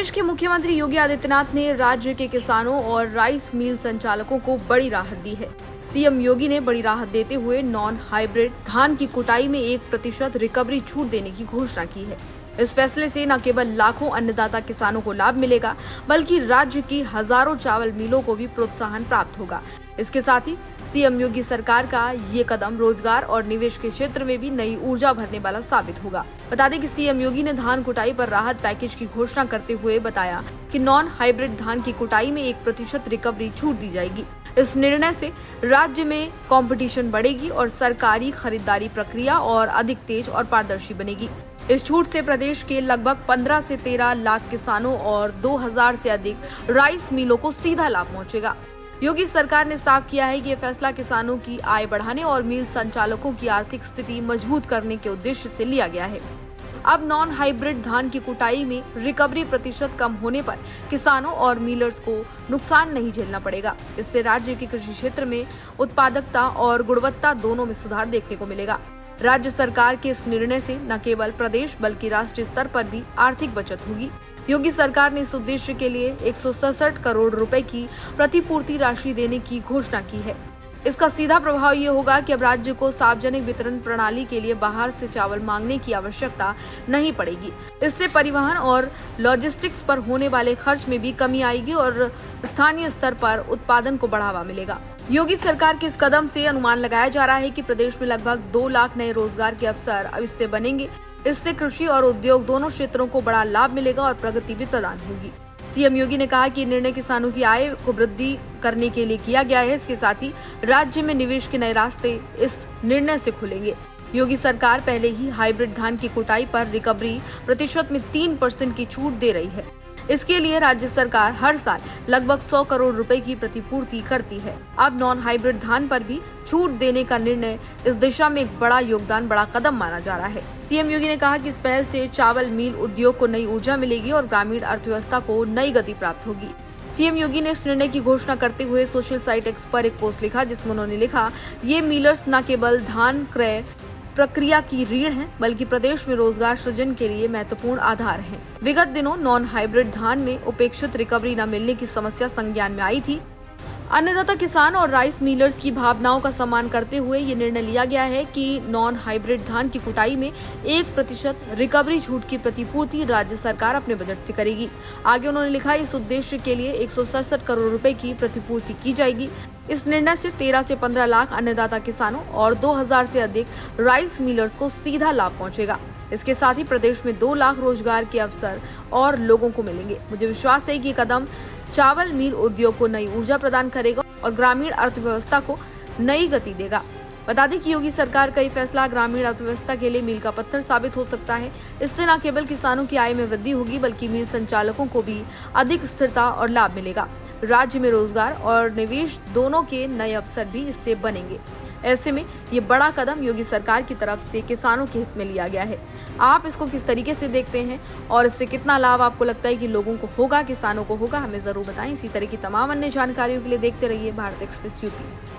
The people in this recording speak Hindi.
प्रदेश के मुख्यमंत्री योगी आदित्यनाथ ने राज्य के किसानों और राइस मिल संचालकों को बड़ी राहत दी है। सीएम योगी ने बड़ी राहत देते हुए नॉन हाइब्रिड धान की कुटाई में 1% रिकवरी छूट देने की घोषणा की है। इस फैसले से न केवल लाखों अन्नदाता किसानों को लाभ मिलेगा, बल्कि राज्य की हजारों चावल मिलों को भी प्रोत्साहन प्राप्त होगा। इसके साथ ही सीएम योगी सरकार का ये कदम रोजगार और निवेश के क्षेत्र में भी नई ऊर्जा भरने वाला साबित होगा। बता दें कि सीएम योगी ने धान कुटाई पर राहत पैकेज की घोषणा करते हुए बताया कि नॉन हाइब्रिड धान की कुटाई में 1% रिकवरी छूट दी जाएगी। इस निर्णय से राज्य में कंपटीशन बढ़ेगी और सरकारी खरीदारी प्रक्रिया और अधिक तेज और पारदर्शी बनेगी। इस छूट से प्रदेश के लगभग 15 से 13 लाख किसानों और 2000 से अधिक राइस मिलों को सीधा लाभ पहुंचेगा। योगी सरकार ने साफ किया है कि यह फैसला किसानों की आय बढ़ाने और मिल संचालकों की आर्थिक स्थिति मजबूत करने के उद्देश्य से लिया गया है। अब नॉन हाइब्रिड धान की कुटाई में रिकवरी प्रतिशत कम होने पर किसानों और मिलर्स को नुकसान नहीं झेलना पड़ेगा। इससे राज्य के कृषि क्षेत्र में उत्पादकता और गुणवत्ता दोनों में सुधार देखने को मिलेगा। राज्य सरकार के इस निर्णय से न केवल प्रदेश बल्कि राष्ट्रीय स्तर पर भी आर्थिक बचत होगी। योगी सरकार ने इस उद्देश्य के लिए 167 करोड़ रुपए की प्रतिपूर्ति राशि देने की घोषणा की है। इसका सीधा प्रभाव ये होगा कि अब राज्य को सार्वजनिक वितरण प्रणाली के लिए बाहर से चावल मांगने की आवश्यकता नहीं पड़ेगी। इससे परिवहन और लॉजिस्टिक्स पर होने वाले खर्च में भी कमी आएगी और स्थानीय स्तर पर उत्पादन को बढ़ावा मिलेगा। योगी सरकार के इस कदम से अनुमान लगाया जा रहा है कि प्रदेश में लगभग 2 लाख नए रोजगार के अवसर अब इससे बनेंगे। इससे कृषि और उद्योग दोनों क्षेत्रों को बड़ा लाभ मिलेगा और प्रगति भी प्रदान होगी। सीएम योगी ने कहा कि निर्णय किसानों की आय को वृद्धि करने के लिए किया गया है। इसके साथ ही राज्य में निवेश के नए रास्ते इस निर्णय से खुलेंगे। योगी सरकार पहले ही हाइब्रिड धान की कुटाई पर रिकवरी प्रतिशत में 3% की छूट दे रही है। इसके लिए राज्य सरकार हर साल लगभग 100 करोड़ रुपए की प्रतिपूर्ति करती है। अब नॉन हाइब्रिड धान पर भी छूट देने का निर्णय इस दिशा में एक बड़ा योगदान, बड़ा कदम माना जा रहा है। सीएम योगी ने कहा कि इस पहल से चावल मिल उद्योग को नई ऊर्जा मिलेगी और ग्रामीण अर्थव्यवस्था को नई गति प्राप्त होगी। सीएम योगी ने इस निर्णय की घोषणा करते हुए सोशल साइट एक्स पर एक पोस्ट लिखा, जिसमें उन्होंने लिखा, ये मिलर्स न केवल धान क्रय प्रक्रिया की रीढ़ हैं, बल्कि प्रदेश में रोजगार सृजन के लिए महत्वपूर्ण आधार हैं। विगत दिनों नॉन हाइब्रिड धान में उपेक्षित रिकवरी न मिलने की समस्या संज्ञान में आई थी। अन्नदाता किसान और राइस मिलर्स की भावनाओं का सम्मान करते हुए ये निर्णय लिया गया है कि नॉन हाइब्रिड धान की कुटाई में 1% रिकवरी छूट की प्रतिपूर्ति राज्य सरकार अपने बजट से करेगी। आगे उन्होंने लिखा, इस उद्देश्य के लिए 167 करोड़ रुपए की प्रतिपूर्ति की जाएगी। इस निर्णय से 13 से 15 लाख अन्नदाता किसानों और 2000 से अधिक राइस मिलर्स को सीधा लाभ पहुंचेगा। इसके साथ ही प्रदेश में 2 लाख रोजगार के अवसर और लोगों को मिलेंगे। मुझे विश्वास है कि ये कदम चावल मिल उद्योग को नई ऊर्जा प्रदान करेगा और ग्रामीण अर्थव्यवस्था को नई गति देगा। बता दें कि योगी सरकार का ये फैसला ग्रामीण अर्थव्यवस्था के लिए मील का पत्थर साबित हो सकता है। इससे न केवल किसानों की आय में वृद्धि होगी, बल्कि मिल संचालकों को भी अधिक स्थिरता और लाभ मिलेगा। राज्य में रोजगार और निवेश दोनों के नए अवसर भी इससे बनेंगे। ऐसे में ये बड़ा कदम योगी सरकार की तरफ से किसानों के हित में लिया गया है। आप इसको किस तरीके से देखते हैं और इससे कितना लाभ आपको लगता है कि लोगों को होगा, किसानों को होगा, हमें जरूर बताएं। इसी तरह की तमाम अन्य जानकारियों के लिए देखते रहिए भारत एक्सप्रेस यूपी।